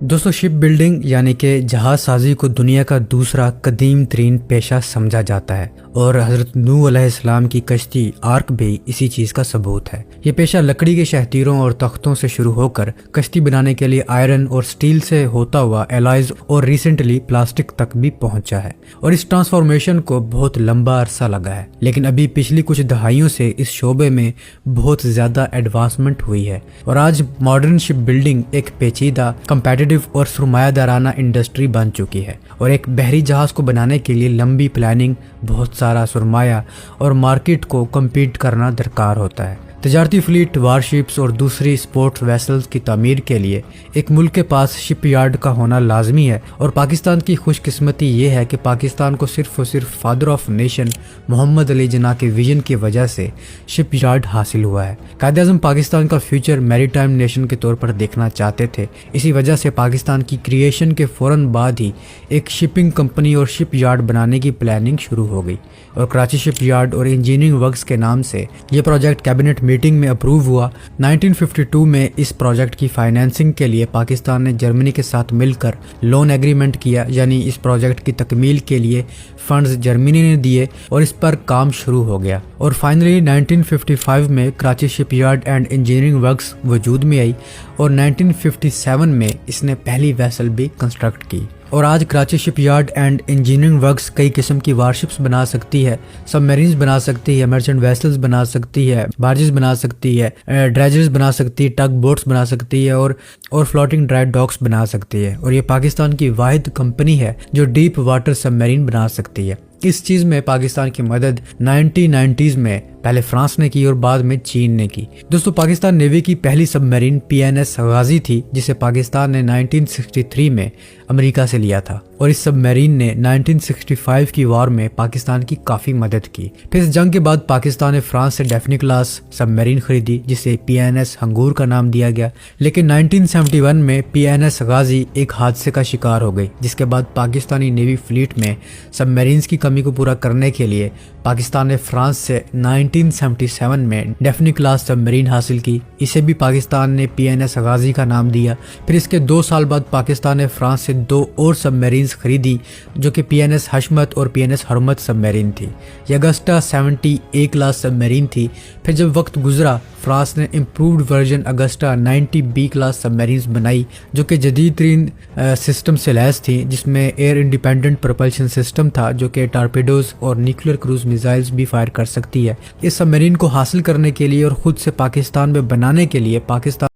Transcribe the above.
دوستو شپ بلڈنگ یعنی کہ جہاز سازی کو دنیا کا دوسرا قدیم ترین پیشہ سمجھا جاتا ہے اور حضرت نوح علیہ السلام کی کشتی آرک بھی اسی چیز کا ثبوت ہے۔ یہ پیشہ لکڑی کے شہتیروں اور تختوں سے شروع ہو کر کشتی بنانے کے لیے آئرن اور سٹیل سے ہوتا ہوا ایلائز اور ریسنٹلی پلاسٹک تک بھی پہنچا ہے، اور اس ٹرانسفارمیشن کو بہت لمبا عرصہ لگا ہے، لیکن ابھی پچھلی کچھ دہائیوں سے اس شعبے میں بہت زیادہ ایڈوانسمنٹ ہوئی ہے، اور آج ماڈرن شپ بلڈنگ ایک پیچیدہ کمپیٹیٹو اور سرمایہ دارانہ انڈسٹری بن چکی ہے، اور ایک بحری جہاز کو بنانے کے لیے لمبی پلاننگ، بہت سارا سرمایہ اور مارکیٹ کو کمپیٹ کرنا درکار ہوتا ہے۔ تجارتی فلیٹ، وارشپس اور دوسری سپورٹس ویسلز کی تعمیر کے لیے ایک ملک کے پاس شپ یارڈ کا ہونا لازمی ہے، اور پاکستان کی خوش قسمتی یہ ہے کہ پاکستان کو صرف اور صرف فادر آف نیشن محمد علی جناح کے ویژن کی وجہ سے شپ یارڈ حاصل ہوا ہے۔ قائد اعظم پاکستان کا فیوچر میری ٹائم نیشن کے طور پر دیکھنا چاہتے تھے، اسی وجہ سے پاکستان کی کریشن کے فوراً بعد ہی ایک شپنگ کمپنی اور شپ یارڈ بنانے کی پلاننگ شروع ہو گئی، اور کراچی شپ یارڈ اور انجینئرنگ ورکس کے نام سے یہ پروجیکٹ کیبنٹ میٹنگ میں اپروو ہوا۔ 1952 میں اس پروجیکٹ کی فائنینسنگ کے لیے پاکستان نے جرمنی کے ساتھ مل کر لون ایگریمنٹ کیا، یعنی اس پروجیکٹ کی تکمیل کے لیے فنڈز جرمنی نے دیے اور اس پر کام شروع ہو گیا، اور فائنلی 1955 میں کراچی شپ یارڈ اینڈ انجینئرنگ ورکس وجود میں آئی، اور 1957 میں اس نے پہلی ویسل بھی کنسٹرکٹ کی، اور آج کراچی شپ یارڈ اینڈ انجینئرنگ ورکس کئی قسم کی وارشپس بنا سکتی ہے، سب میرینز بنا سکتی ہے، مرچنٹ ویسلز بنا سکتی ہے، بارجز بنا سکتی ہے، ڈریجرز بنا سکتی ہے، ٹگ بوٹس بنا سکتی ہے، اور فلوٹنگ ڈرائی ڈاکس بنا سکتی ہے، اور یہ پاکستان کی واحد کمپنی ہے جو ڈیپ واٹر سب میرین بنا سکتی ہے۔ اس چیز میں پاکستان کی مدد 1990s میں پہلے فرانس نے کی اور بعد میں چین نے کی۔ دوستو پاکستان نیوی کی پہلی سب میرین PNS غازی تھی، جسے پاکستان نے 1963 میں امریکہ سے لیا تھا، اور اس سب میرین نے 1965 کی وار میں پاکستان کی کافی مدد کی۔ پھر اس جنگ کے بعد پاکستان نے فرانس سے ڈیفنی کلاس سب میرین خریدی، جسے PNS ہنگور کا نام دیا گیا، لیکن 1971 میں PNS غازی ایک حادثے کا شکار ہو گئی، جس کے بعد پاکستانی نیوی فلیٹ میں سب میرینز کی کمی کو پورا کرنے کے لیے پاکستان نے فرانس سے 1977 میں ڈیفنی کلاس سب میرین حاصل کی، اسے بھی پاکستان نے PNS غازی کا نام دیا۔ پھر اس کے 2 سال بعد پاکستان نے فرانس سے 2 اور سب میرینز خریدی، جو کہ PNS حشمت اور PNS حرمت سب میرین تھی۔ یہ اگسٹا 70A کلاس سب میرین تھی۔ پھر جب وقت گزرا، فرانس نے امپرووڈ ورژن اگسٹا 90B کلاس سب میرینز بنائی، جو کہ جدید ترین سسٹم سے لیس تھی، جس میں ایئر انڈیپینڈنٹ پروپلشن سسٹم تھا، جو کہ ٹارپیڈوز اور نیوکلیر کروز میزائلز بھی فائر کر سکتی ہے۔ اس سب میرین کو حاصل کرنے کے لیے اور خود سے پاکستان میں بنانے کے لیے پاکستان